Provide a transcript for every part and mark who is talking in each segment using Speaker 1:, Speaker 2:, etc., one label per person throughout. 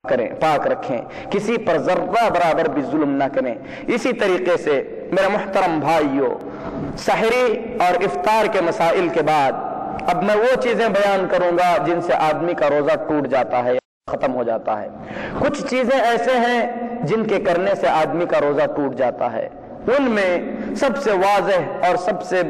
Speaker 1: کریں، پاک رکھیں، کسی پر ذرہ برابر بھی ظلم نہ کریں۔ اسی طریقے سے میرے محترم بھائیوں، سحری اور افطار کے مسائل کے بعد اب میں وہ چیزیں بیان کروں گا جن سے آدمی کا روزہ ٹوٹ جاتا ہے، ختم ہو جاتا ہے۔ کچھ چیزیں ایسے ہیں جن کے کرنے سے آدمی کا روزہ ٹوٹ جاتا ہے۔ ان میں سب سے واضح اور سب سے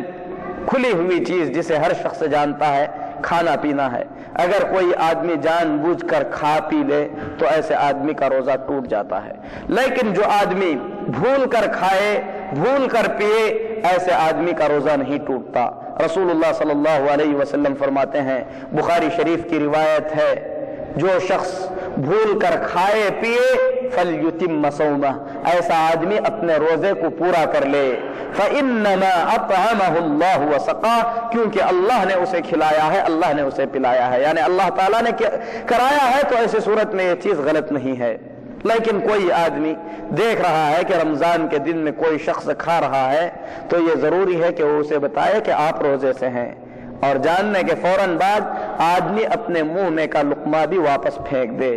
Speaker 1: کھلی ہوئی چیز جسے ہر شخص جانتا ہے، کھانا پینا ہے۔ اگر کوئی آدمی جان بوجھ کر کھا پی لے تو ایسے آدمی کا روزہ ٹوٹ جاتا ہے، لیکن جو آدمی بھول کر کھائے، بھول کر پیے، ایسے آدمی کا روزہ نہیں ٹوٹتا۔ رسول اللہ صلی اللہ علیہ وسلم فرماتے ہیں، بخاری شریف کی روایت ہے، جو شخص بھول کر کھائے پیے فَلْيُتِمَّ صَوْمَهُ، ایسا آدمی اپنے روزے کو پورا کر لے۔ فَإِنَّمَا أَطْعَمَهُ اللَّهُ وَسَقَاهُ، کیونکہ اللہ نے اسے کھلایا ہے، اللہ نے اسے پلایا ہے، یعنی اللہ تعالیٰ نے کرایا ہے، تو ایسی صورت میں یہ چیز غلط نہیں ہے۔ لیکن کوئی آدمی دیکھ رہا ہے کہ رمضان کے دن میں کوئی شخص کھا رہا ہے تو یہ ضروری ہے کہ وہ اسے بتائے کہ آپ روزے سے ہیں، اور جاننے کے فوراً بعد آدمی اپنے منہ میں کا لقمہ بھی واپس پھینک دے۔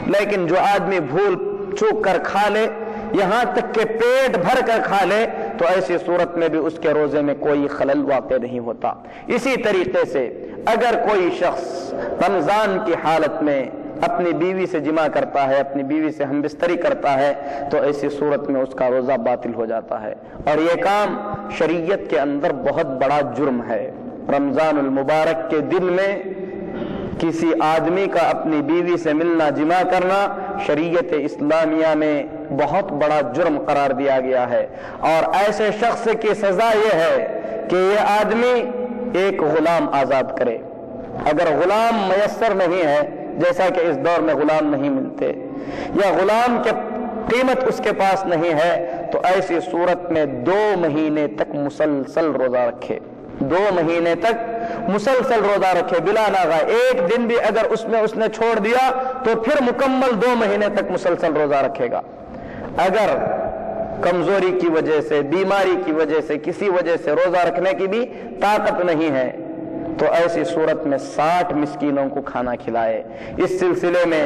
Speaker 1: لیکن جو آدمی بھول چوک کر کھا لے، یہاں تک کہ پیٹ بھر کر کھا لے، تو ایسی صورت میں بھی اس کے روزے میں کوئی خلل واقع نہیں ہوتا۔ اسی طریقے سے اگر کوئی شخص رمضان کی حالت میں اپنی بیوی سے جمع کرتا ہے، اپنی بیوی سے ہم بستری کرتا ہے، تو ایسی صورت میں اس کا روزہ باطل ہو جاتا ہے، اور یہ کام شریعت کے اندر بہت بڑا جرم ہے۔ رمضان المبارک کے دن میں کسی آدمی کا اپنی بیوی سے ملنا، جمع کرنا شریعت اسلامیہ میں بہت بڑا جرم قرار دیا گیا ہے، اور ایسے شخص کی سزا یہ ہے کہ یہ آدمی ایک غلام آزاد کرے۔ اگر غلام میسر نہیں ہے، جیسا کہ اس دور میں غلام نہیں ملتے، یا غلام کے قیمت اس کے پاس نہیں ہے، تو ایسی صورت میں 2 مہینے تک مسلسل روزہ رکھے، 2 مہینے تک مسلسل روزہ رکھے بلا ناغہ۔ ایک دن بھی اگر اس نے چھوڑ دیا تو پھر مکمل 2 مہینے تک مسلسل روزہ رکھے گا۔ اگر کمزوری کی وجہ سے، بیماری کی وجہ سے، کسی وجہ سے روزہ رکھنے کی بھی طاقت نہیں ہے، تو ایسی صورت میں 60 مسکینوں کو کھانا کھلائے۔ اس سلسلے میں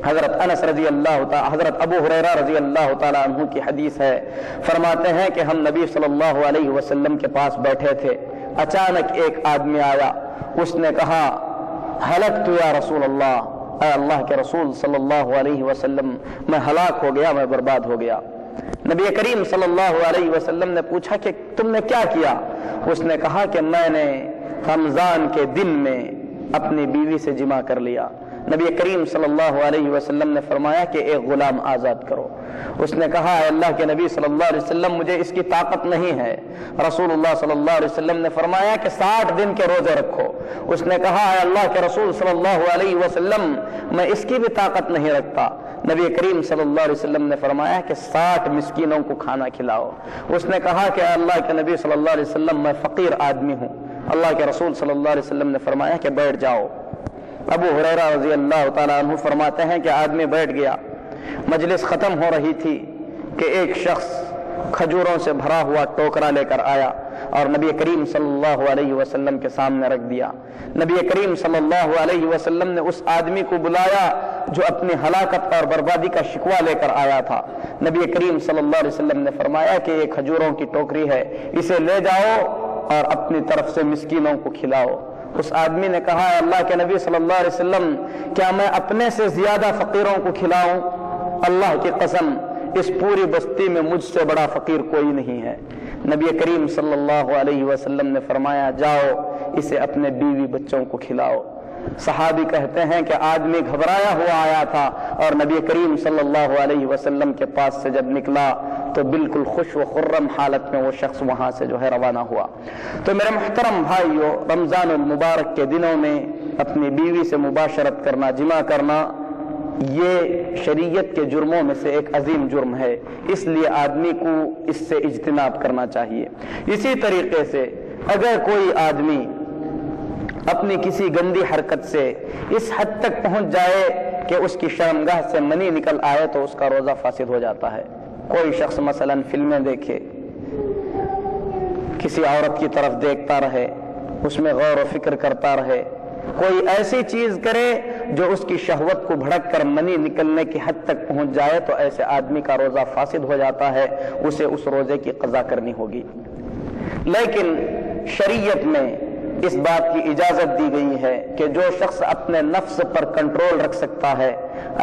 Speaker 1: حضرت انس رضی اللہ تعالی، حضرت ابو ہریرہ رضی اللہ تعالی عنہ کی حدیث ہے، فرماتے ہیں کہ ہم نبی صلی اللہ علیہ وسلم کے پاس بیٹھے تھے، اچانک ایک آدمی آیا، اس نے کہا ہلکت یا رسول اللہ، اے اللہ کے رسول صلی اللہ علیہ وسلم، میں ہلاک ہو گیا، میں برباد ہو گیا۔ نبی کریم صلی اللہ علیہ وسلم نے پوچھا کہ تم نے کیا کیا؟ اس نے کہا کہ میں نے رمضان کے دن میں اپنی بیوی سے جمع کر لیا۔ نبی کریم صلی اللہ علیہ وسلم نے فرمایا کہ ایک غلام آزاد کرو۔ اس نے کہا اے اللہ کے نبی صلی اللہ علیہ وسلم، مجھے اس کی طاقت نہیں ہے۔ رسول اللہ صلی اللہ علیہ وسلم نے فرمایا کہ 60 دن کے روزے رکھو۔ اس نے کہا اے اللہ کے رسول صلی اللہ علیہ وسلم، میں اس کی بھی طاقت نہیں رکھتا۔ نبی کریم صلی اللہ علیہ وسلم نے فرمایا کہ 60 مسکینوں کو کھانا کھلاؤ۔ اس نے کہا کہ اے اللہ کے نبی صلی اللہ علیہ وسلم، میں فقیر آدمی ہوں۔ اللہ کے رسول صلی اللہ علیہ وسلم نے فرمایا کہ بیٹھ جاؤ۔ ابو ہریرہ رضی اللہ تعالیٰ عنہ فرماتے ہیں کہ آدمی بیٹھ گیا، مجلس ختم ہو رہی تھی کہ ایک شخص کھجوروں سے بھرا ہوا ٹوکرا لے کر آیا اور نبی کریم صلی اللہ علیہ وسلم کے سامنے رکھ دیا۔ نبی کریم صلی اللہ علیہ وسلم نے اس آدمی کو بلایا جو اپنی ہلاکت اور بربادی کا شکوہ لے کر آیا تھا۔ نبی کریم صلی اللہ علیہ وسلم نے فرمایا کہ یہ کھجوروں کی ٹوکری ہے، اسے لے جاؤ اور اپنی طرف سے مسکینوں کو کھلاؤ۔ اس آدمی نے کہا اے اللہ کے نبی صلی اللہ علیہ وسلم، کیا میں اپنے سے زیادہ فقیروں کو کھلاؤں؟ اللہ کی قسم، اس پوری بستی میں مجھ سے بڑا فقیر کوئی نہیں ہے۔ نبی کریم صلی اللہ علیہ وسلم نے فرمایا جاؤ اسے اپنے بیوی بچوں کو کھلاؤ۔ صحابی کہتے ہیں کہ آدمی گھبرایا ہوا آیا تھا اور نبی کریم صلی اللہ علیہ وسلم کے پاس سے جب نکلا تو بالکل خوش و خرم حالت میں وہ شخص وہاں سے روانہ ہوا۔ تو میرے محترم بھائیو، رمضان المبارک کے دنوں میں اپنی بیوی سے مباشرت کرنا، جمع کرنا، یہ شریعت کے جرموں میں سے ایک عظیم جرم ہے، اس لیے آدمی کو اس سے اجتناب کرنا چاہیے۔ اسی طریقے سے اگر کوئی آدمی اپنی کسی گندی حرکت سے اس حد تک پہنچ جائے کہ اس کی شرمگاہ سے منی نکل آئے تو اس کا روزہ فاسد ہو جاتا ہے۔ کوئی شخص مثلا فلمیں دیکھے، کسی عورت کی طرف دیکھتا رہے، اس میں غور و فکر کرتا رہے، کوئی ایسی چیز کرے جو اس کی شہوت کو بھڑک کر منی نکلنے کی حد تک پہنچ جائے تو ایسے آدمی کا روزہ فاسد ہو جاتا ہے، اسے اس روزے کی قضا کرنی ہوگی۔ لیکن شریعت میں اس بات کی اجازت دی گئی ہے کہ جو شخص اپنے نفس پر کنٹرول رکھ سکتا ہے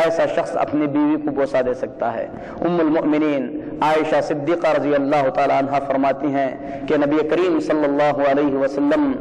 Speaker 1: ایسا شخص اپنی بیوی کو بوسہ دے سکتا ہے۔ ام المؤمنین عائشہ صدیقہ رضی اللہ تعالی عنہا فرماتی ہیں کہ نبی کریم صلی اللہ علیہ وسلم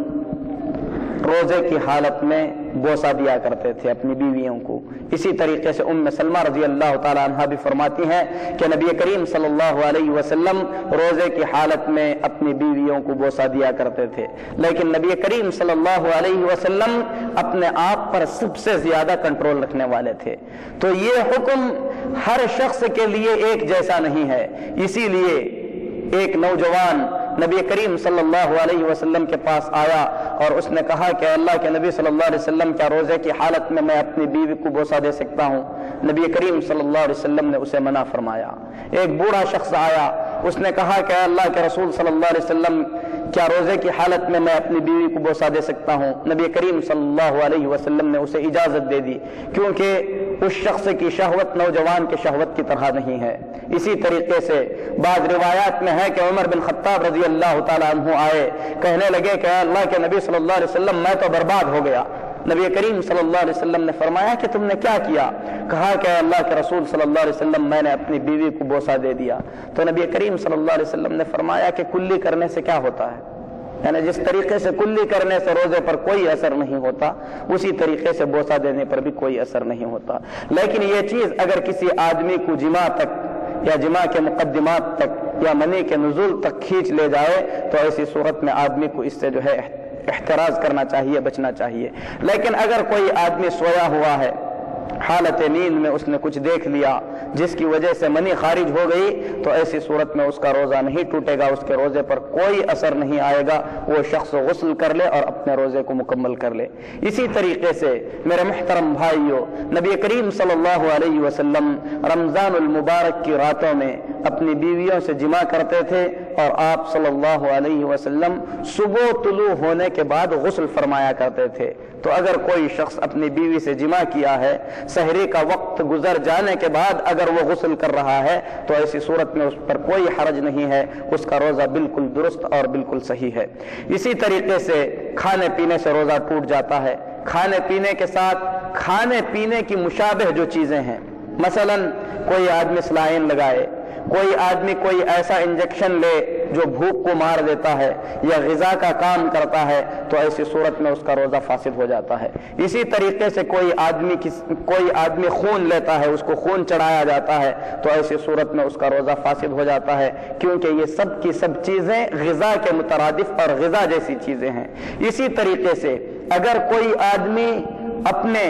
Speaker 1: روزے کی حالت میں بوسہ دیا کرتے تھے اپنی بیویوں کو۔ اسی طریقے سے ام سلمہ رضی اللہ تعالی عنہا بھی فرماتی ہیں کہ نبی کریم صلی اللہ علیہ وسلم روزے کی حالت میں اپنی بیویوں کو بوسہ دیا کرتے تھے، لیکن نبی کریم صلی اللہ علیہ وسلم اپنے آپ پر سب سے زیادہ کنٹرول رکھنے والے تھے۔ تو یہ حکم ہر شخص کے لیے ایک جیسا نہیں ہے، اسی لیے ایک نوجوان نبی کریم صلی اللہ علیہ وسلم کے پاس آیا اور اس نے کہا کہ اللہ کے نبی صلی اللہ علیہ وسلم کیا روزے کی حالت میں اپنی بیوی کو بوسہ دے سکتا ہوں؟ نبی کریم صلی اللہ علیہ وسلم نے اسے منع فرمایا۔ ایک بوڑھا شخص آیا، اس نے کہا کہ اللہ کے رسول صلی اللہ علیہ وسلم کیا روزے کی حالت میں اپنی بیوی کو بوسہ دے سکتا ہوں؟ نبی کریم صلی اللہ علیہ وسلم نے اسے اجازت دے دی، کیونکہ اس شخص کی شہوت نوجوان کی شہوت کی طرح نہیں ہے۔ اسی طریقے سے بعض روایات میں ہے کہ عمر بن خطاب رضی اللہ تعالیٰ عنہ آئے، کہنے لگے کہ اللہ کے نبی صلی اللہ علیہ وسلم میں تو برباد ہو گیا۔ نبی کریم صلی اللہ علیہ وسلم نے فرمایا کہ تم نے کیا کیا؟ کہا کہ اللہ کے رسول صلی اللہ علیہ وسلم میں نے اپنی بیوی کو بوسہ دے دیا۔ تو نبی کریم صلی اللہ علیہ وسلم نے فرمایا کہ کلی کرنے سے کیا ہوتا ہے؟ یعنی جس طریقے سے کلی کرنے سے روزے پر کوئی اثر نہیں ہوتا، اسی طریقے سے بوسہ دینے پر بھی کوئی اثر نہیں ہوتا۔ لیکن یہ چیز اگر کسی آدمی کو جماع تک یا جماع کے مقدمات تک یا منی کے نزول تک کھینچ لے جائے تو ایسی صورت میں آدمی کو اس سے جو ہے احتراز کرنا چاہیے، بچنا چاہیے۔ لیکن اگر کوئی آدمی سویا ہوا ہے، حالت نیند میں اس نے کچھ دیکھ لیا جس کی وجہ سے منی خارج ہو گئی، تو ایسی صورت میں اس کا روزہ نہیں ٹوٹے گا، اس کے روزے پر کوئی اثر نہیں آئے گا، وہ شخص غسل کر لے اور اپنے روزے کو مکمل کر لے۔ اسی طریقے سے میرے محترم بھائیو، نبی کریم صلی اللہ علیہ وسلم رمضان المبارک کی راتوں میں اپنی بیویوں سے جماع کرتے تھے، اور آپ صلی اللہ علیہ وسلم صبح طلوع ہونے کے بعد غسل فرمایا کرتے تھے۔ تو اگر کوئی شخص اپنی بیوی سے جماع کیا ہے، سحری کا وقت گزر جانے کے بعد اگر وہ غسل کر رہا ہے تو ایسی صورت میں اس پر کوئی حرج نہیں ہے، اس کا روزہ بالکل درست اور بالکل صحیح ہے۔ اسی طریقے سے کھانے پینے سے روزہ ٹوٹ جاتا ہے۔ کھانے پینے کے ساتھ کھانے پینے کی مشابہ جو چیزیں ہیں، مثلا کوئی آدمی سلائن لگائے، کوئی آدمی کوئی ایسا انجیکشن لے جو بھوک کو مار دیتا ہے یا غذا کا کام کرتا ہے، تو ایسی صورت میں اس کا روزہ فاسد ہو جاتا ہے۔ اسی طریقے سے کوئی آدمی خون لیتا ہے، اس کو خون چڑھایا جاتا ہے، تو ایسی صورت میں اس کا روزہ فاسد ہو جاتا ہے، کیونکہ یہ سب کی سب چیزیں غذا کے مترادف اور غذا جیسی چیزیں ہیں۔ اسی طریقے سے اگر کوئی آدمی اپنے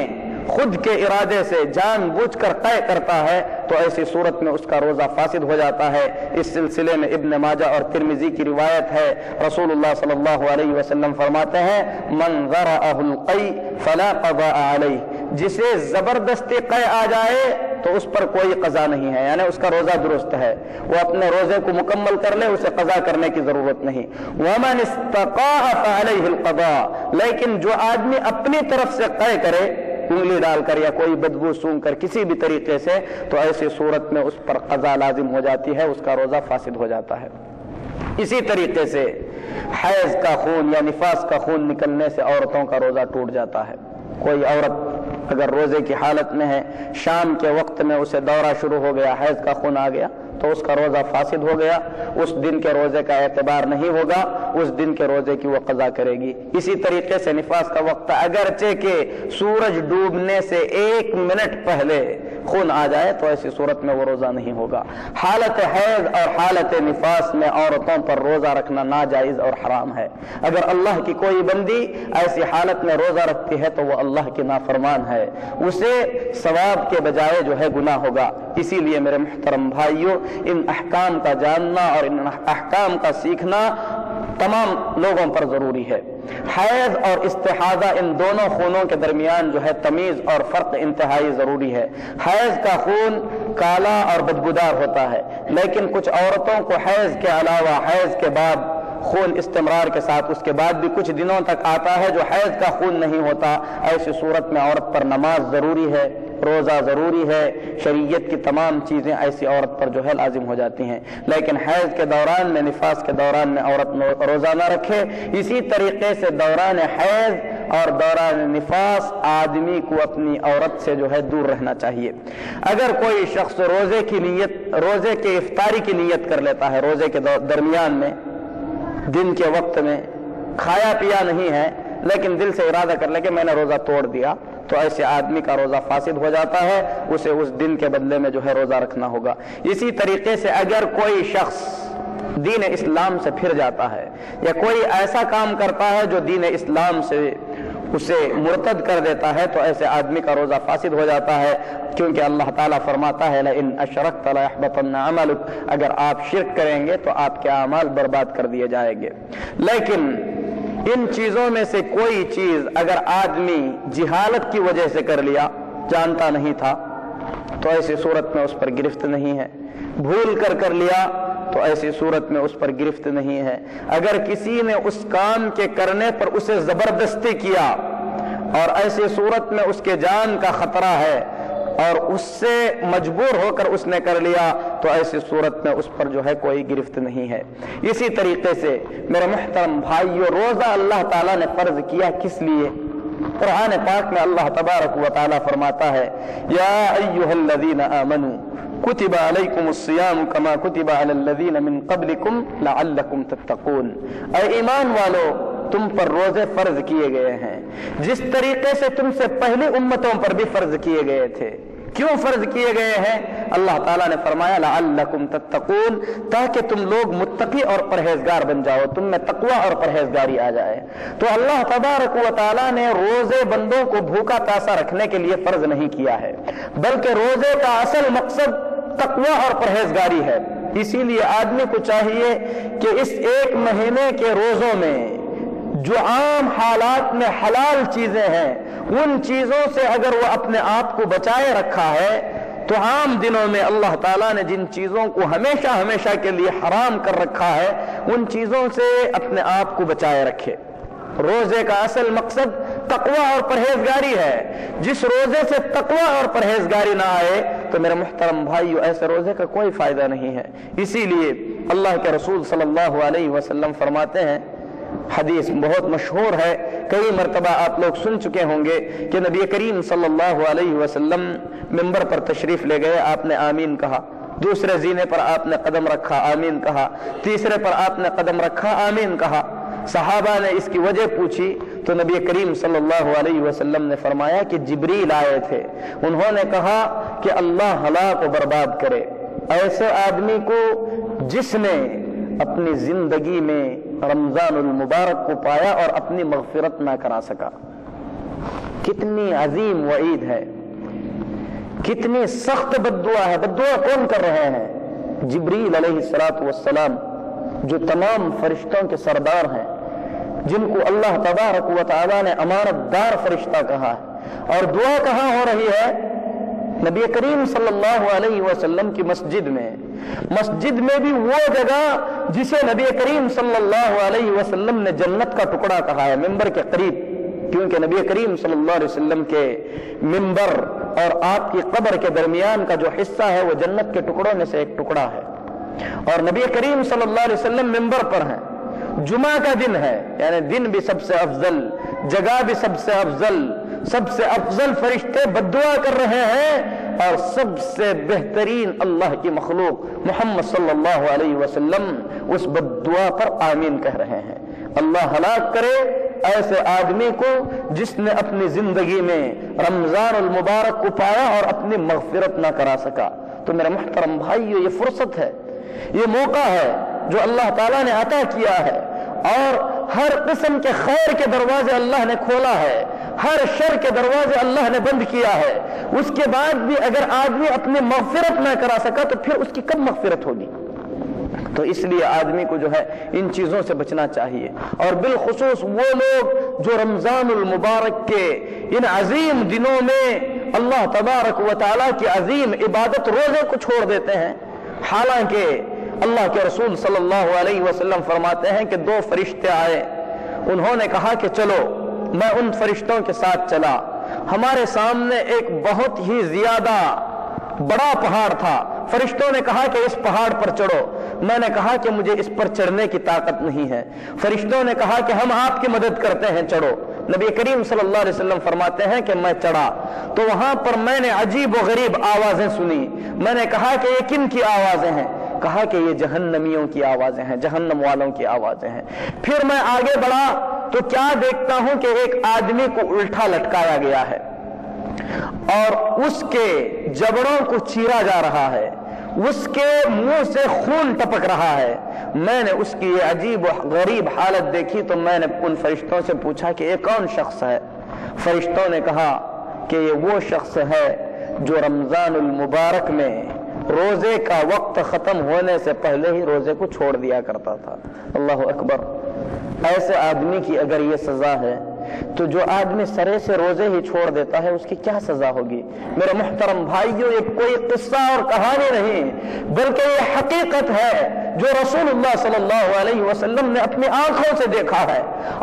Speaker 1: خود کے ارادے سے جان بوجھ کر قے کرتا ہے تو ایسی صورت میں اس کا روزہ فاسد ہو جاتا ہے۔ اس سلسلے میں ابن ماجہ اور ترمذی کی روایت ہے، رسول اللہ صلی اللہ علیہ وسلم فرماتے ہیں من ذرأہ القی فلا قضاء علیہ، جسے زبردستی قے آ جائے تو اس پر کوئی قضا نہیں ہے، یعنی اس کا روزہ درست ہے، وہ اپنے روزے کو مکمل کر لے، اسے قضا کرنے کی ضرورت نہیں۔ ومن استقاء فعلیہ القضاء، لیکن جو آدمی اپنی طرف سے قے کرے، انگلی ڈال کر یا کوئی بدبو سونگ کر کسی بھی طریقے سے، تو ایسی صورت میں اس پر قضا لازم ہو جاتی ہے، اس کا روزہ فاسد ہو جاتا ہے۔ اسی طریقے سے حیض کا خون یا نفاس کا خون نکلنے سے عورتوں کا روزہ ٹوٹ جاتا ہے۔ کوئی عورت اگر روزے کی حالت میں ہے، شام کے وقت میں اسے دورہ شروع ہو گیا، حیض کا خون آ گیا، تو اس کا روزہ فاسد ہو گیا، اس دن کے روزے کا اعتبار نہیں ہوگا، اس دن کے روزے کی وہ قضا کرے گی۔ اسی طریقے سے نفاس کا وقت اگرچہ کہ سورج ڈوبنے سے 1 منٹ پہلے خون آ جائے تو ایسی صورت میں وہ روزہ نہیں ہوگا۔ حالت حیض اور حالت نفاس میں عورتوں پر روزہ رکھنا ناجائز اور حرام ہے۔ اگر اللہ کی کوئی بندی ایسی حالت میں روزہ رکھتی ہے تو وہ اللہ کی نافرمان ہے، اسے ثواب کے بجائے جو ہے گناہ ہوگا۔ اسی لیے میرے محترم بھائیوں، ان احکام کا جاننا اور ان احکام کا سیکھنا تمام لوگوں پر ضروری ہے۔ حیض اور استحاضہ ان دونوں خونوں کے درمیان جو ہے تمیز اور فرق انتہائی ضروری ہے۔ حیض کا خون کالا اور بدبودار ہوتا ہے، لیکن کچھ عورتوں کو حیض کے علاوہ حیض کے بعد خون استمرار کے ساتھ اس کے بعد بھی کچھ دنوں تک آتا ہے جو حیض کا خون نہیں ہوتا، ایسی صورت میں عورت پر نماز ضروری ہے، روزہ ضروری ہے، شریعت کی تمام چیزیں ایسی عورت پر جو ہے لازم ہو جاتی ہیں۔ لیکن حیض کے دوران میں، نفاس کے دوران میں عورت روزہ نہ رکھے۔ اسی طریقے سے دوران حیض اور دوران نفاس آدمی کو اپنی عورت سے جو ہے دور رہنا چاہیے۔ اگر کوئی شخص روزے کے افطاری کی نیت کر لیتا ہے، روزے کے درمیان میں دن کے وقت میں کھایا پیا نہیں ہے لیکن دل سے ارادہ کر لے کہ میں نے روزہ توڑ دیا، تو ایسے آدمی کا روزہ فاسد ہو جاتا ہے، اسے اس دن کے بدلے میں جو ہے روزہ رکھنا ہوگا۔ اسی طریقے سے اگر کوئی شخص دین اسلام سے پھر جاتا ہے یا کوئی ایسا کام کرتا ہے جو دین اسلام سے اسے مرتد کر دیتا ہے، تو ایسے آدمی کا روزہ فاسد ہو جاتا ہے، کیونکہ اللہ تعالیٰ فرماتا ہے لئن اشرکت لیحبطن عملک، اگر آپ شرک کریں گے تو آپ کے اعمال برباد کر دیے جائیں گے۔ لیکن ان چیزوں میں سے کوئی چیز اگر آدمی جہالت کی وجہ سے کر لیا، جانتا نہیں تھا، تو ایسی صورت میں اس پر گرفت نہیں ہے۔ بھول کر لیا تو ایسی صورت میں اس پر گرفت نہیں ہے۔ اگر کسی نے اس کام کے کرنے پر اسے زبردستی کیا اور ایسی صورت میں اس کے جان کا خطرہ ہے اور اس سے مجبور ہو کر اس نے کر لیا، تو ایسی صورت میں اس پر جو ہے کوئی گرفت نہیں ہے۔ اسی طریقے سے میرے محترم بھائیو، روزہ اللہ تعالیٰ نے فرض کیا کس لیے؟ قرآن پاک میں اللہ تبارک و تعالیٰ فرماتا ہے یا ایھا الذین آمنوا کتب علیکم الصیام کما کتب علی الذین من قبلکم لعلکم تتقون، اے ایمان والو تم پر روزے فرض کیے گئے ہیں جس طریقے سے تم سے پہلی امتوں پر بھی فرض کیے گئے تھے۔ کیوں فرض کیے گئے ہیں؟ اللہ تعالیٰ نے فرمایا لعلکم تتقون، تاکہ تم لوگ متقی اور پرہیزگار بن جاؤ، تم میں تقوی اور پرہیزگاری آ جائے۔ تو اللہ تبارک و تعالیٰ نے روزے بندوں کو بھوکا پیاسا رکھنے کے لیے فرض نہیں کیا ہے، بلکہ روزے کا اصل مقصد تقوی اور پرہیزگاری ہے۔ اسی لیے آدمی کو چاہیے کہ اس ایک مہینے کے روزوں میں جو عام حالات میں حلال چیزیں ہیں، ان چیزوں سے اگر وہ اپنے آپ کو بچائے رکھا ہے، تو عام دنوں میں اللہ تعالیٰ نے جن چیزوں کو ہمیشہ کے لیے حرام کر رکھا ہے، ان چیزوں سے اپنے آپ کو بچائے رکھے۔ روزے کا اصل مقصد تقوی اور پرہیزگاری ہے۔ جس روزے سے تقوی اور پرہیزگاری نہ آئے تو میرے محترم بھائیو، ایسے روزے کا کوئی فائدہ نہیں ہے۔ اسی لیے اللہ کے رسول صلی اللہ علیہ وسلم فرماتے ہیں، حدیث بہت مشہور ہے، کئی مرتبہ آپ لوگ سن چکے ہوں گے کہ نبی کریم صلی اللہ علیہ وسلم منبر پر تشریف لے گئے، آپ نے آمین کہا، دوسرے زینے پر آپ نے قدم رکھا، آمین کہا، تیسرے پر آپ نے قدم رکھا، آمین کہا۔ صحابہ نے اس کی وجہ پوچھی تو نبی کریم صلی اللہ علیہ وسلم نے فرمایا کہ جبریل آئے تھے، انہوں نے کہا کہ اللہ ہلاک و برباد کرے ایسے آدمی کو جس نے اپنی زندگی میں رمضان المبارک کو پایا اور اپنی مغفرت نہ کرا سکا۔ کتنی عظیم وعید ہے، کتنی سخت بد دعا ہے۔ بد دعا کون کر رہے ہیں؟ جبریل علیہ السلام، جو تمام فرشتوں کے سردار ہیں، جن کو اللہ تبارک و تعالیٰ نے امانت دار فرشتہ کہا ہے۔ اور دعا کہاں ہو رہی ہے؟ نبی کریم صلی اللہ علیہ وسلم کی مسجد میں بھی وہ جگہ جسے نبی کریم صلی اللہ علیہ وسلم نے جنت کا ٹکڑا کہا ہے، ممبر کے قریب، کیونکہ نبی کریم صلی اللہ علیہ وسلم کے ممبر اور آپ کی قبر کے درمیان کا جو حصہ ہے وہ جنت کے ٹکڑوں میں سے ایک ٹکڑا ہے، اور نبی کریم صلی اللہ علیہ وسلم ممبر پر ہیں۔ جمعہ کا دن ہے، یعنی دن بھی سب سے افضل، جگہ بھی سب سے افضل فرشتے بد دعا کر رہے ہیں، اور سب سے بہترین اللہ کی مخلوق محمد صلی اللہ علیہ وسلم اس بد دعا پر آمین کہہ رہے ہیں۔ اللہ ہلاک کرے ایسے آدمی کو جس نے اپنی زندگی میں رمضان المبارک کو پایا اور اپنی مغفرت نہ کرا سکا۔ تو میرے محترم بھائیو، یہ فرصت ہے، یہ موقع ہے جو اللہ تعالیٰ نے عطا کیا ہے، اور ہر قسم کے خیر کے دروازے اللہ نے کھولا ہے، ہر شر کے دروازے اللہ نے بند کیا ہے۔ اس کے بعد بھی اگر آدمی اپنی مغفرت نہ کرا سکا تو پھر اس کی کب مغفرت ہوگی؟ تو اس لیے آدمی کو جو ہے ان چیزوں سے بچنا چاہیے، اور بالخصوص وہ لوگ جو رمضان المبارک کے ان عظیم دنوں میں اللہ تبارک و تعالیٰ کی عظیم عبادت روزے کو چھوڑ دیتے ہیں، حالانکہ اللہ کے رسول صلی اللہ علیہ وسلم فرماتے ہیں کہ دو فرشتے آئے، انہوں نے کہا کہ چلو، میں ان فرشتوں کے ساتھ چلا، ہمارے سامنے ایک بہت ہی زیادہ بڑا پہاڑ تھا، فرشتوں نے کہا کہ اس پہاڑ پر چڑھو، میں نے کہا کہ مجھے اس پر چڑھنے کی طاقت نہیں ہے، فرشتوں نے کہا کہ ہم آپ کی مدد کرتے ہیں، چڑھو۔ نبی کریم صلی اللہ علیہ وسلم فرماتے ہیں کہ میں چڑھا تو وہاں پر میں نے عجیب و غریب آوازیں سنی، میں نے کہا کہ یہ کن کی آوازیں ہیں؟ کہا کہ یہ جہنمیوں کی آوازیں ہیں، جہنم والوں کی آوازیں ہیں۔ پھر میں آگے بڑھا تو کیا دیکھتا ہوں کہ ایک آدمی کو الٹا لٹکایا گیا ہے اور اس کے جبڑوں کو چیرا جا رہا ہے، اس کے منہ سے خون ٹپک رہا ہے۔ میں نے اس کی یہ عجیب و غریب حالت دیکھی تو میں نے ان فرشتوں سے پوچھا کہ یہ کون شخص ہے؟ فرشتوں نے کہا کہ یہ وہ شخص ہے جو رمضان المبارک میں روزے کا وقت ختم ہونے سے پہلے ہی روزے کو چھوڑ دیا کرتا تھا۔ اللہ اکبر! ایسے آدمی کی اگر یہ سزا ہے تو جو آدمی سرے سے روزے ہی چھوڑ دیتا ہے اس کی کیا سزا ہوگی؟ میرے محترم بھائیوں، یہ کوئی قصہ اور کہانی نہیں بلکہ یہ حقیقت ہے جو رسول اللہ صلی اللہ علیہ وسلم نے اپنی آنکھوں سے دیکھا ہے،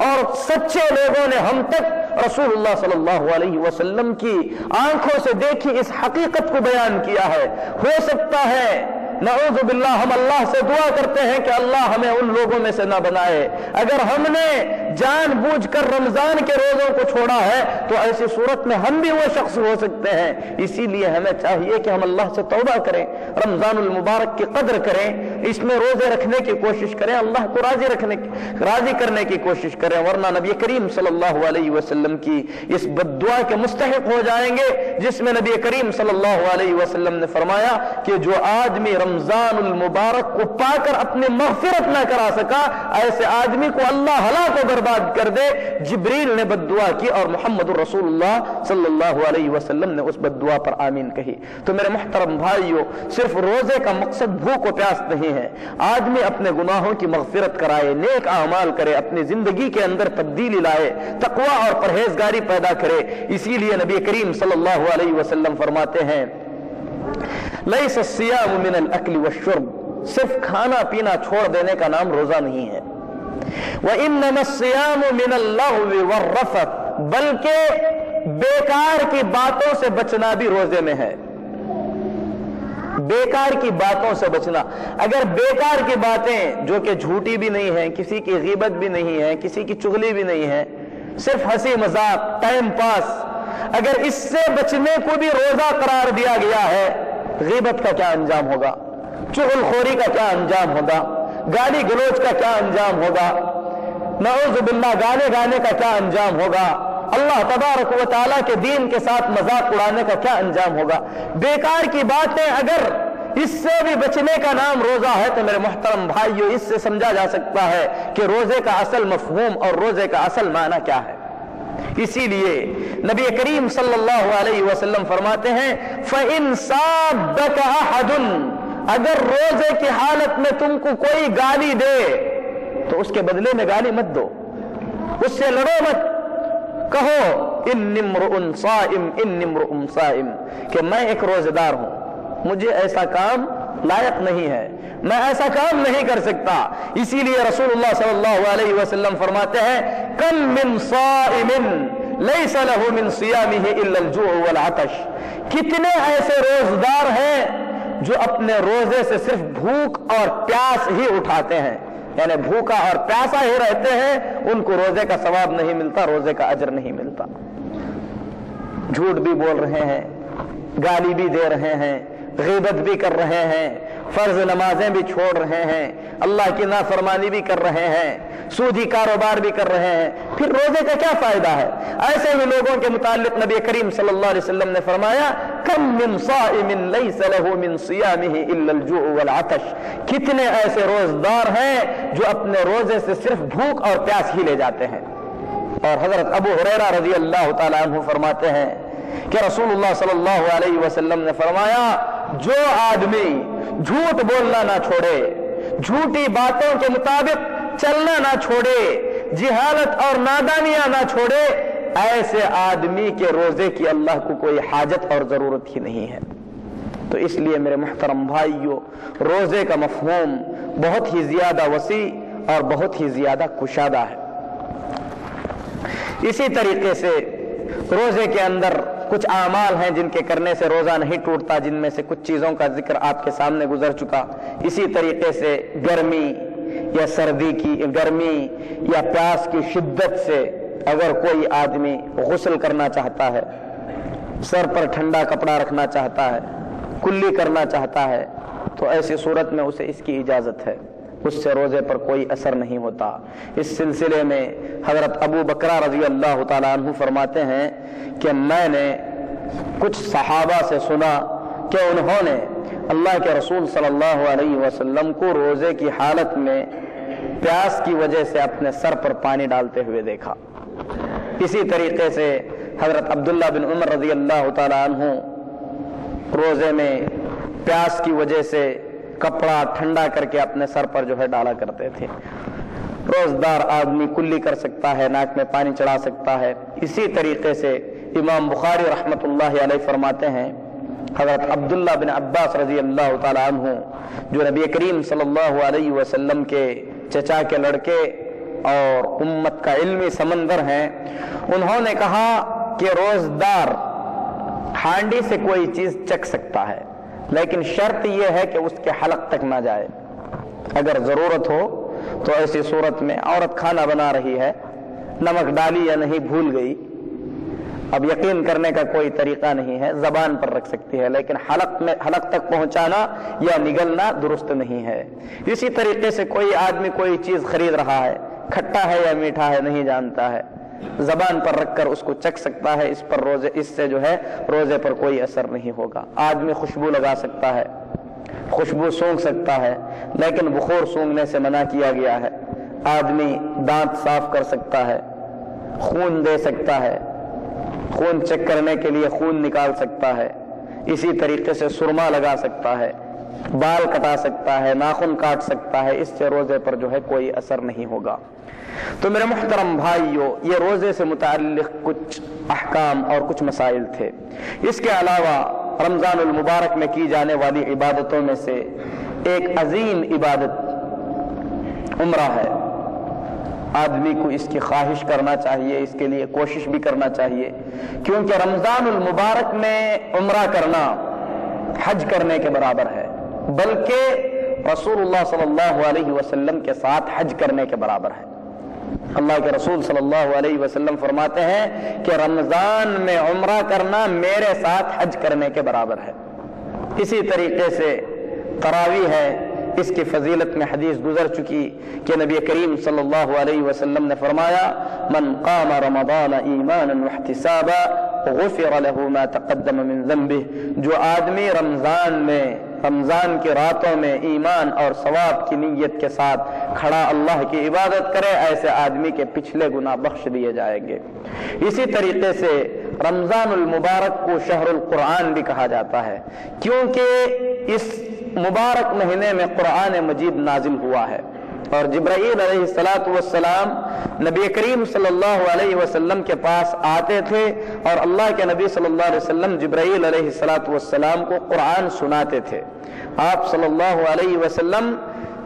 Speaker 1: اور سچے لوگوں نے ہم تک رسول اللہ صلی اللہ علیہ وسلم کی آنکھوں سے دیکھی اس حقیقت کو بیان کیا ہے۔ ہو سکتا ہے نعوذ باللہ ہم اللہ سے دعا کرتے ہیں کہ اللہ ہمیں ان لوگوں میں سے نہ بنائے، اگر ہم نے جان بوجھ کر رمضان کے روزوں کو چھوڑا ہے تو ایسی صورت میں ہم بھی وہ شخص ہو سکتے ہیں۔ اسی لیے ہمیں چاہیے کہ ہم اللہ سے توبہ کریں، رمضان المبارک کی قدر کریں، اس میں روزے رکھنے کی کوشش کریں، اللہ کو راضی کرنے کی کوشش کریں، ورنہ نبی کریم صلی اللہ علیہ وسلم کی اس بد دعا کے مستحق ہو جائیں گے جس میں نبی کریم صلی اللہ علیہ وسلم نے فرمایا کہ جو آدمی رمضان المبارک کو پا کر اپنی مغفرت نہ کرا سکا، ایسے آدمی کو اللہ ہلاک و برباد کر دے۔ جبریل نے بد دعا کی اور محمد رسول اللہ صلی اللہ علیہ وسلم نے اس بد دعا پر آمین کہی۔ تو میرے محترم بھائیوں، صرف روزے کا مقصد بھوک و پیاس نہیں ہے، آدمی اپنے گناہوں کی مغفرت کرائے، نیک اعمال کرے، اپنی زندگی کے اندر تبدیلی لائے، تقوی اور پرہیزگاری پیدا کرے۔ اسی لیے نبی کریم صلی اللہ علیہ وسلم فرماتے ہیں لیس الصیام من الاکل والشرب، صرف کھانا پینا چھوڑ دینے کا نام روزہ نہیں ہے۔ وانما الصیام من اللغو والرفث، بلکہ بیکار کی باتوں سے بچنا بھی روزے میں ہے۔ بیکار کی باتوں سے بچنا، اگر بیکار کی باتیں جو کہ جھوٹی بھی نہیں ہیں، کسی کی غیبت بھی نہیں ہے، کسی کی چغلی بھی نہیں ہے، صرف ہنسی مذاق، ٹائم پاس، اگر اس سے بچنے کو بھی روزہ قرار دیا گیا ہے، غیبت کا کیا انجام ہوگا؟ چغل خوری کا کیا انجام ہوگا؟ گالی گلوچ کا کیا انجام ہوگا؟ نعوذ باللہ گانے گانے کا کیا انجام ہوگا؟ اللہ تبارک و تعالیٰ کے دین کے ساتھ مذاق اڑانے کا کیا انجام ہوگا؟ بیکار کی باتیں اگر اس سے بھی بچنے کا نام روزہ ہے تو میرے محترم بھائیوں، اس سے سمجھا جا سکتا ہے کہ روزے کا اصل مفہوم اور روزے کا اصل معنی کیا ہے۔ اسی لیے نبی کریم صلی اللہ علیہ وسلم فرماتے ہیں فَإِن صَابَّكَ أَحَدٌ، اگر روزے کی حالت میں تم کو کوئی گالی دے تو اس کے بدلے میں گالی مت دو، اس سے لڑو مت، کہو اِنِّ امْرُؤٌ صَائِمٌ اِنِّ امْرُؤٌ صَائِمٌ، کہ میں ایک روزہ دار ہوں، مجھے ایسا کام لائق نہیں ہے، میں ایسا کام نہیں کر سکتا۔ اسی لیے رسول اللہ صلی اللہ علیہ وسلم فرماتے ہیں کم من صائم لیس له من صیامه الا الجوع والعطش، کتنے ایسے روزدار ہیں جو اپنے روزے سے صرف بھوک اور پیاس ہی اٹھاتے ہیں، یعنی بھوکا اور پیاسا ہی رہتے ہیں، ان کو روزے کا ثواب نہیں ملتا، روزے کا اجر نہیں ملتا۔ جھوٹ بھی بول رہے ہیں، گالی بھی دے رہے ہیں، غیبت بھی کر رہے ہیں، فرض نمازیں بھی چھوڑ رہے ہیں، اللہ کی نافرمانی بھی کر رہے ہیں، سودی کاروبار بھی کر رہے ہیں، پھر روزے کا کیا فائدہ ہے؟ ایسے ہی لوگوں کے متعلق نبی کریم صلی اللہ علیہ وسلم نے فرمایا کم من صائم لیس له من صیامه الا الجوع والعطش، کتنے ایسے روزدار ہیں جو اپنے روزے سے صرف بھوک اور پیاس ہی لے جاتے ہیں۔ اور حضرت ابو ہریرہ رضی اللہ تعالی عنہ فرماتے ہیں کہ رسول اللہ صلی اللہ علیہ وسلم نے فرمایا جو آدمی جھوٹ بولنا نہ چھوڑے، جھوٹی باتوں کے مطابق چلنا نہ چھوڑے، جہالت اور نادانیاں نہ چھوڑے، ایسے آدمی کے روزے کی اللہ کو کوئی حاجت اور ضرورت ہی نہیں ہے۔ تو اس لیے میرے محترم بھائیوں، روزے کا مفہوم بہت ہی زیادہ وسیع اور بہت ہی زیادہ کشادہ ہے۔ اسی طریقے سے روزے کے اندر کچھ اعمال ہیں جن کے کرنے سے روزہ نہیں ٹوٹتا، جن میں سے کچھ چیزوں کا ذکر آپ کے سامنے گزر چکا۔ اسی طریقے سے گرمی یا سردی کی گرمی یا پیاس کی شدت سے اگر کوئی آدمی غسل کرنا چاہتا ہے، سر پر ٹھنڈا کپڑا رکھنا چاہتا ہے، کلی کرنا چاہتا ہے، تو ایسی صورت میں اسے اس کی اجازت ہے، اس سے روزے پر کوئی اثر نہیں ہوتا۔ اس سلسلے میں حضرت ابو بکرہ رضی اللہ تعالیٰ عنہ فرماتے ہیں کہ میں نے کچھ صحابہ سے سنا کہ انہوں نے اللہ کے رسول صلی اللہ علیہ وسلم کو روزے کی حالت میں پیاس کی وجہ سے اپنے سر پر پانی ڈالتے ہوئے دیکھا۔ اسی طریقے سے حضرت عبداللہ بن عمر رضی اللہ تعالیٰ عنہ روزے میں پیاس کی وجہ سے کپڑا ٹھنڈا کر کے اپنے سر پر جو ہے ڈالا کرتے تھے۔ روزدار آدمی کلی کر سکتا ہے، ناک میں پانی چڑھا سکتا ہے۔ اسی طریقے سے امام بخاری رحمۃ اللہ علیہ فرماتے ہیں حضرت عبداللہ بن عباس رضی اللہ تعالی عنہ جو نبی کریم صلی اللہ علیہ وسلم کے چچا کے لڑکے اور امت کا علمی سمندر ہیں، انہوں نے کہا کہ روزدار ہانڈی سے کوئی چیز چکھ سکتا ہے، لیکن شرط یہ ہے کہ اس کے حلق تک نہ جائے۔ اگر ضرورت ہو تو ایسی صورت میں عورت کھانا بنا رہی ہے، نمک ڈالی یا نہیں بھول گئی، اب یقین کرنے کا کوئی طریقہ نہیں ہے، زبان پر رکھ سکتی ہے، لیکن حلق تک پہنچانا یا نگلنا درست نہیں ہے۔ اسی طریقے سے کوئی آدمی کوئی چیز خرید رہا ہے، کھٹا ہے یا میٹھا ہے نہیں جانتا ہے، زبان پر رکھ کر اس کو چکھ سکتا ہے، اس سے جو ہے روزے پر کوئی اثر نہیں ہوگا۔ آدمی خوشبو لگا سکتا ہے، خوشبو سونگھ سکتا ہے، لیکن بخور سونگھنے سے منع کیا گیا ہے۔ آدمی دانت صاف کر سکتا ہے، خون دے سکتا ہے، خون چیک کرنے کے لیے خون نکال سکتا ہے، اسی طریقے سے سرما لگا سکتا ہے، بال کٹا سکتا ہے، ناخن کاٹ سکتا ہے، اس سے روزے پر جو ہے کوئی اثر نہیں ہوگا۔ تو میرے محترم بھائیوں، یہ روزے سے متعلق کچھ احکام اور کچھ مسائل تھے۔ اس کے علاوہ رمضان المبارک میں کی جانے والی عبادتوں میں سے ایک عظیم عبادت عمرہ ہے۔ آدمی کو اس کی خواہش کرنا چاہیے، اس کے لیے کوشش بھی کرنا چاہیے، کیونکہ رمضان المبارک میں عمرہ کرنا حج کرنے کے برابر ہے، بلکہ رسول اللہ صلی اللہ علیہ وسلم کے ساتھ حج کرنے کے برابر ہے۔ اللہ کے رسول صلی اللہ علیہ وسلم فرماتے ہیں کہ رمضان میں عمرہ کرنا میرے ساتھ حج کرنے کے برابر ہے۔ اسی طریقے سے تراویح ہے، اس کی فضیلت میں حدیث گزر چکی کہ نبی کریم صلی اللہ علیہ وسلم نے فرمایا من قام رمضان ایمانا واحتسابا غفر له ما تقدم من ذنبه، جو آدمی رمضان کی راتوں میں ایمان اور ثواب کی نیت کے ساتھ کھڑا اللہ کی عبادت کرے، ایسے آدمی کے پچھلے گناہ بخش دیے جائیں گے۔ اسی طریقے سے رمضان المبارک کو شہر القرآن بھی کہا جاتا ہے، کیونکہ اس مبارک مہینے میں قرآن مجید نازل ہوا ہے، اور جبرائیل علیہ السلام نبی کریم صلی اللہ علیہ وسلم کے پاس آتے تھے، اور اللہ کے نبی صلی اللہ علیہ وسلم جبرائیل علیہ السلام کو قرآن سناتے تھے۔ آپ صلی اللہ علیہ وسلم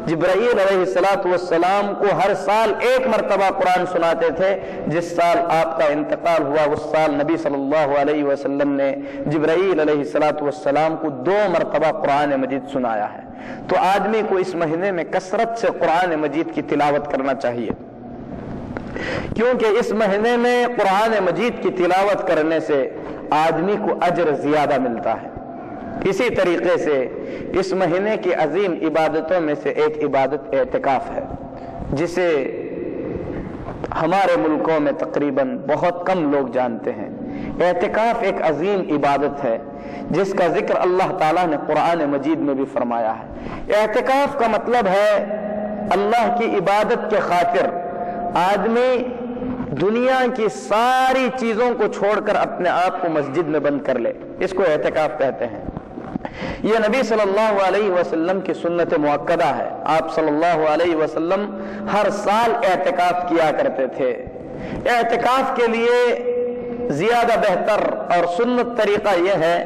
Speaker 1: جبرائیل علیہ السلام کو ہر سال ایک مرتبہ قرآن سناتے تھے۔ جس سال آپ کا انتقال ہوا اس سال نبی صلی اللہ علیہ وسلم نے جبرائیل علیہ السلام کو 2 مرتبہ قرآن مجید سنایا ہے۔ تو آدمی کو اس مہینے میں کثرت سے قرآن مجید کی تلاوت کرنا چاہیے، کیونکہ اس مہینے میں قرآن مجید کی تلاوت کرنے سے آدمی کو اجر زیادہ ملتا ہے۔ اسی طریقے سے اس مہینے کی عظیم عبادتوں میں سے ایک عبادت اعتکاف ہے، جسے ہمارے ملکوں میں تقریباً بہت کم لوگ جانتے ہیں۔ اعتکاف ایک عظیم عبادت ہے جس کا ذکر اللہ تعالیٰ نے قرآن مجید میں بھی فرمایا ہے۔ اعتکاف کا مطلب ہے اللہ کی عبادت کے خاطر آدمی دنیا کی ساری چیزوں کو چھوڑ کر اپنے آپ کو مسجد میں بند کر لے، اس کو اعتکاف کہتے ہیں۔ یہ نبی صلی اللہ علیہ وسلم کی سنت مؤکدہ ہے۔ آپ صلی اللہ علیہ وسلم ہر سال اعتکاف کیا کرتے تھے۔ اعتکاف کے لیے زیادہ بہتر اور سنت طریقہ یہ ہے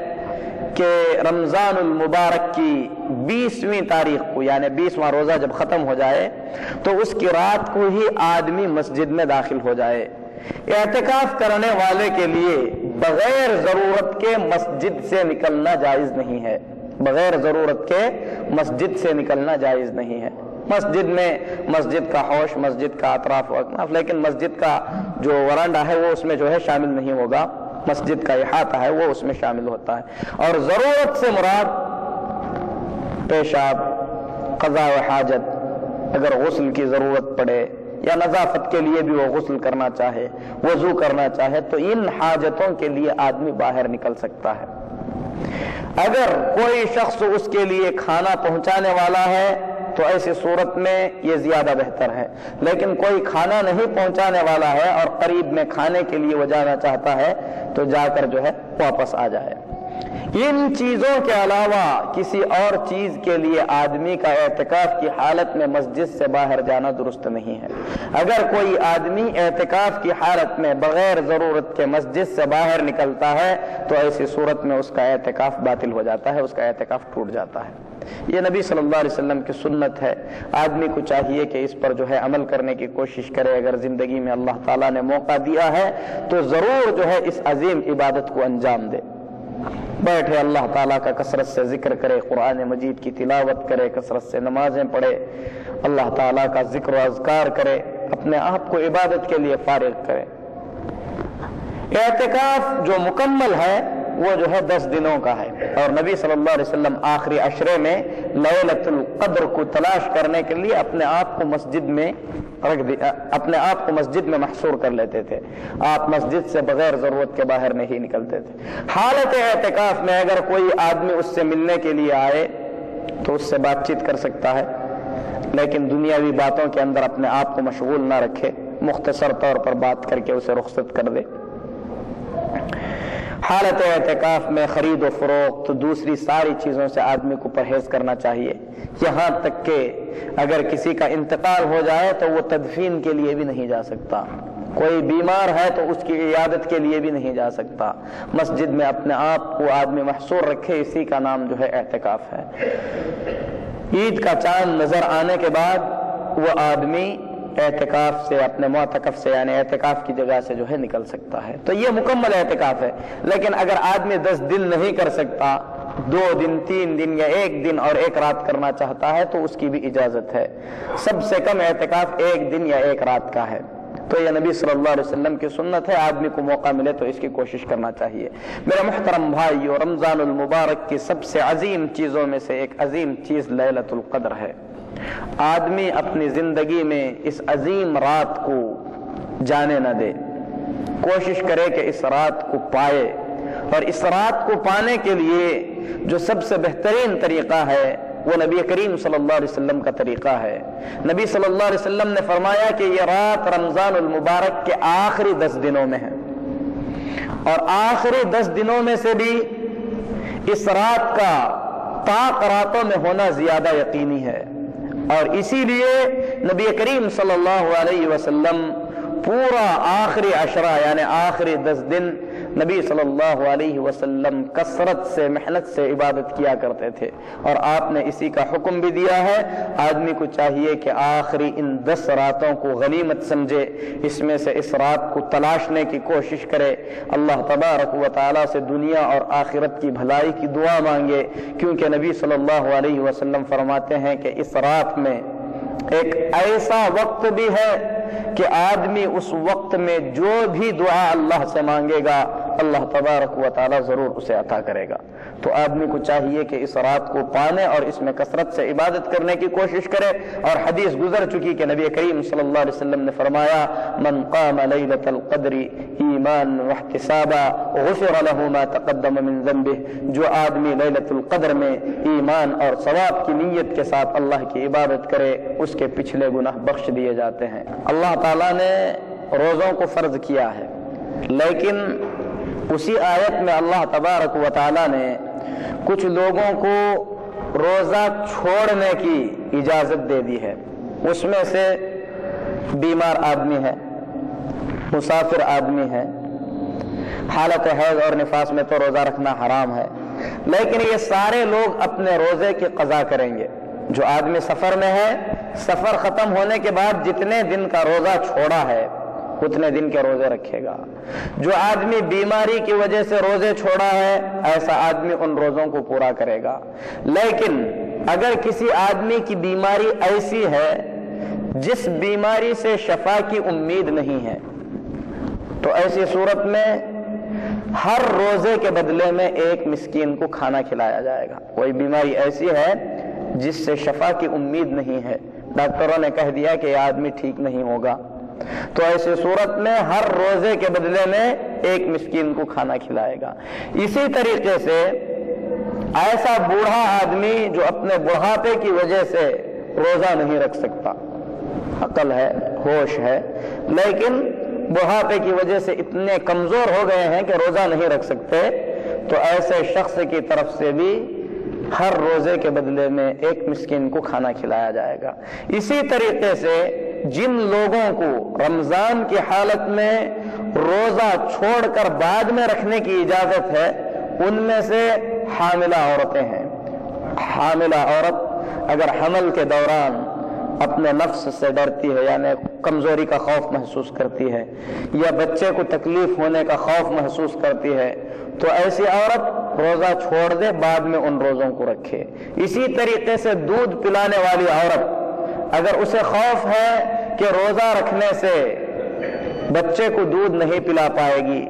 Speaker 1: کہ رمضان المبارک کی 20ویں تاریخ کو، یعنی 20واں روزہ جب ختم ہو جائے تو اس کی رات کو ہی آدمی مسجد میں داخل ہو جائے۔ اعتکاف کرنے والے کے لیے بغیر ضرورت کے مسجد سے نکلنا جائز نہیں ہے، بغیر ضرورت کے مسجد سے نکلنا جائز نہیں ہے۔ مسجد میں مسجد کا حوش، مسجد کا اطراف و اکناف، لیکن مسجد کا جو ورانڈا ہے وہ اس میں جو ہے شامل نہیں ہوگا، مسجد کا احاطہ ہے وہ اس میں شامل ہوتا ہے۔ اور ضرورت سے مراد پیشاب، قضاء و حاجت، اگر غسل کی ضرورت پڑے یا نظافت کے لیے بھی وہ غسل کرنا چاہے، وضو کرنا چاہے، تو ان حاجتوں کے لیے آدمی باہر نکل سکتا ہے۔ اگر کوئی شخص اس کے لیے کھانا پہنچانے والا ہے تو ایسی صورت میں یہ زیادہ بہتر ہے، لیکن کوئی کھانا نہیں پہنچانے والا ہے اور قریب میں کھانے کے لیے وہ جانا چاہتا ہے تو جا کر جو ہے واپس آ جائے۔ ان چیزوں کے علاوہ کسی اور چیز کے لیے آدمی کا اعتکاف کی حالت میں مسجد سے باہر جانا درست نہیں ہے۔ اگر کوئی آدمی اعتکاف کی حالت میں بغیر ضرورت کے مسجد سے باہر نکلتا ہے تو ایسی صورت میں اس کا اعتکاف باطل ہو جاتا ہے، اس کا اعتکاف ٹوٹ جاتا ہے۔ یہ نبی صلی اللہ علیہ وسلم کی سنت ہے، آدمی کو چاہیے کہ اس پر جو ہے عمل کرنے کی کوشش کرے۔ اگر زندگی میں اللہ تعالیٰ نے موقع دیا ہے تو ضرور جو ہے اس عظیم عبادت کو انجام دے۔ بیٹھے اللہ تعالیٰ کا کثرت سے ذکر کرے، قرآن مجید کی تلاوت کرے، کثرت سے نمازیں پڑھے، اللہ تعالیٰ کا ذکر و اذکار کرے، اپنے آپ کو عبادت کے لیے فارغ کرے۔ اعتکاف جو مکمل ہے وہ جو ہے 10 دنوں کا ہے، اور نبی صلی اللہ علیہ وسلم آخری عشرے میں لیلۃ القدر کو تلاش کرنے کے لیے اپنے آپ کو مسجد میں اپنے آپ کو مسجد میں محصور کر لیتے تھے۔ آپ مسجد سے بغیر ضرورت کے باہر نہیں نکلتے تھے۔ حالت اعتکاف میں اگر کوئی آدمی اس سے ملنے کے لیے آئے تو اس سے بات چیت کر سکتا ہے، لیکن دنیاوی باتوں کے اندر اپنے آپ کو مشغول نہ رکھے، مختصر طور پر بات کر کے اسے رخصت کر دے۔ حالت اعتکاف میں خرید و فروخت، دوسری ساری چیزوں سے آدمی کو پرہیز کرنا چاہیے، یہاں تک کہ اگر کسی کا انتقال ہو جائے تو وہ تدفین کے لیے بھی نہیں جا سکتا، کوئی بیمار ہے تو اس کی عیادت کے لیے بھی نہیں جا سکتا۔ مسجد میں اپنے آپ کو آدمی محصور رکھے، اسی کا نام جو ہے اعتکاف ہے۔ عید کا چاند نظر آنے کے بعد وہ آدمی اعتکاف سے، اپنے معتکف سے یعنی اعتکاف کی جگہ سے جو ہے نکل سکتا ہے، تو یہ مکمل اعتکاف ہے۔ لیکن اگر آدمی 10 دن نہیں کر سکتا، 2 دن، 3 دن یا 1 دن اور 1 رات کرنا چاہتا ہے تو اس کی بھی اجازت ہے۔ سب سے کم اعتکاف 1 دن یا 1 رات کا ہے، تو یہ نبی صلی اللہ علیہ وسلم کی سنت ہے۔ آدمی کو موقع ملے تو اس کی کوشش کرنا چاہیے۔ میرے محترم بھائیو، رمضان المبارک کی سب سے عظیم چیزوں میں سے ایک عظیم چیز لیلۃ القدر ہے۔ آدمی اپنی زندگی میں اس عظیم رات کو جانے نہ دے، کوشش کرے کہ اس رات کو پائے، اور اس رات کو پانے کے لیے جو سب سے بہترین طریقہ ہے وہ نبی کریم صلی اللہ علیہ وسلم کا طریقہ ہے۔ نبی صلی اللہ علیہ وسلم نے فرمایا کہ یہ رات رمضان المبارک کے آخری 10 دنوں میں ہے، اور آخری 10 دنوں میں سے بھی اس رات کا طاق راتوں میں ہونا زیادہ یقینی ہے، اور اسی لیے نبی کریم صلی اللہ علیہ وسلم پورا آخری عشرہ یعنی آخری 10 دن نبی صلی اللہ علیہ وسلم کثرت سے، محنت سے عبادت کیا کرتے تھے، اور آپ نے اسی کا حکم بھی دیا ہے۔ آدمی کو چاہیے کہ آخری ان 10 راتوں کو غنیمت سمجھے، اس میں سے اس رات کو تلاشنے کی کوشش کرے، اللہ تبارک و تعالیٰ سے دنیا اور آخرت کی بھلائی کی دعا مانگے، کیونکہ نبی صلی اللہ علیہ وسلم فرماتے ہیں کہ اس رات میں ایک ایسا وقت بھی ہے کہ آدمی اس وقت میں جو بھی دعا اللہ سے مانگے گا اللہ تبارک و تعالیٰ ضرور اسے عطا کرے گا۔ تو آدمی کو چاہیے کہ اس رات کو پانے اور اس میں کثرت سے عبادت کرنے کی کوشش کرے، اور حدیث گزر چکی کہ نبی کریم صلی اللہ علیہ وسلم نے فرمایا من قام لیلۃ القدر ایمان واحتسابا غفر له ما تقدم من ذنبه، جو آدمی لیلۃ القدر میں ایمان اور ثواب کی نیت کے ساتھ اللہ کی عبادت کرے اس کے پچھلے گناہ بخش دیے جاتے ہیں۔ اللہ تعالیٰ نے روزوں کو فرض کیا ہے، لیکن اسی آیت میں اللہ تبارک و تعالیٰ نے کچھ لوگوں کو روزہ چھوڑنے کی اجازت دے دی ہے۔ اس میں سے بیمار آدمی ہے، مسافر آدمی ہے، حالت حیض اور نفاس میں تو روزہ رکھنا حرام ہے، لیکن یہ سارے لوگ اپنے روزے کی قضا کریں گے۔ جو آدمی سفر میں ہے، سفر ختم ہونے کے بعد جتنے دن کا روزہ چھوڑا ہے اتنے دن کے روزے رکھے گا۔ جو آدمی بیماری کی وجہ سے روزے چھوڑا ہے، ایسا آدمی ان روزوں کو پورا کرے گا۔ لیکن اگر کسی آدمی کی بیماری ایسی ہے جس بیماری سے شفا کی امید نہیں ہے، تو ایسی صورت میں ہر روزے کے بدلے میں ایک مسکین کو کھانا کھلایا جائے گا۔ کوئی بیماری ایسی ہے جس سے شفا کی امید نہیں ہے، ڈاکٹروں نے کہہ دیا کہ یہ آدمی ٹھیک نہیں ہوگا، تو ایسی صورت میں ہر روزے کے بدلے میں ایک مسکین کو کھانا کھلائے گا۔ اسی طریقے سے ایسا بوڑھا آدمی جو اپنے بڑھاپے کی وجہ سے روزہ نہیں رکھ سکتا، عقل ہے، ہوش ہے، لیکن بڑھاپے کی وجہ سے اتنے کمزور ہو گئے ہیں کہ روزہ نہیں رکھ سکتے، تو ایسے شخص کی طرف سے بھی ہر روزے کے بدلے میں ایک مسکین کو کھانا کھلایا جائے گا۔ اسی طریقے سے جن لوگوں کو رمضان کی حالت میں روزہ چھوڑ کر بعد میں رکھنے کی اجازت ہے، ان میں سے حاملہ عورتیں ہیں۔ حاملہ عورت اگر حمل کے دوران اپنے نفس سے ڈرتی ہے، یعنی کمزوری کا خوف محسوس کرتی ہے، یا بچے کو تکلیف ہونے کا خوف محسوس کرتی ہے، تو ایسی عورت روزہ چھوڑ دے، بعد میں ان روزوں کو رکھے۔ اسی طریقے سے دودھ پلانے والی عورت اگر اسے خوف ہے کہ روزہ رکھنے سے بچے کو دودھ نہیں پلا پائے گی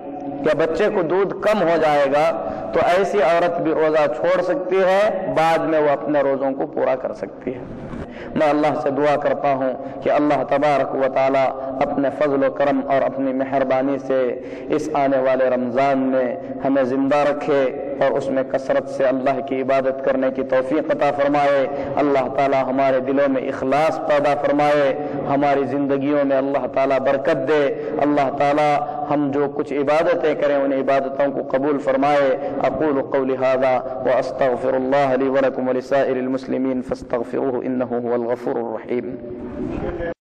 Speaker 1: یا بچے کو دودھ کم ہو جائے گا، تو ایسی عورت بھی روزہ چھوڑ سکتی ہے، بعد میں وہ اپنے روزوں کو پورا کر سکتی ہے۔ میں اللہ سے دعا کرتا ہوں کہ اللہ تبارک و تعالی اپنے فضل و کرم اور اپنی مہربانی سے اس آنے والے رمضان میں ہمیں زندہ رکھے اور اس میں کثرت سے اللہ کی عبادت کرنے کی توفیق عطا فرمائے۔ اللہ تعالی ہمارے دلوں میں اخلاص پیدا فرمائے، ہماری زندگیوں میں اللہ تعالی برکت دے۔ اللہ تعالی ہم جو کچھ عبادتیں کریں ان عبادتوں کو قبول فرمائے۔ اقول قولی ھذا واستغفر اللہ لی ولکم ولسائر المسلمین فاستغفروہ انہ هو الغفور الرحیم۔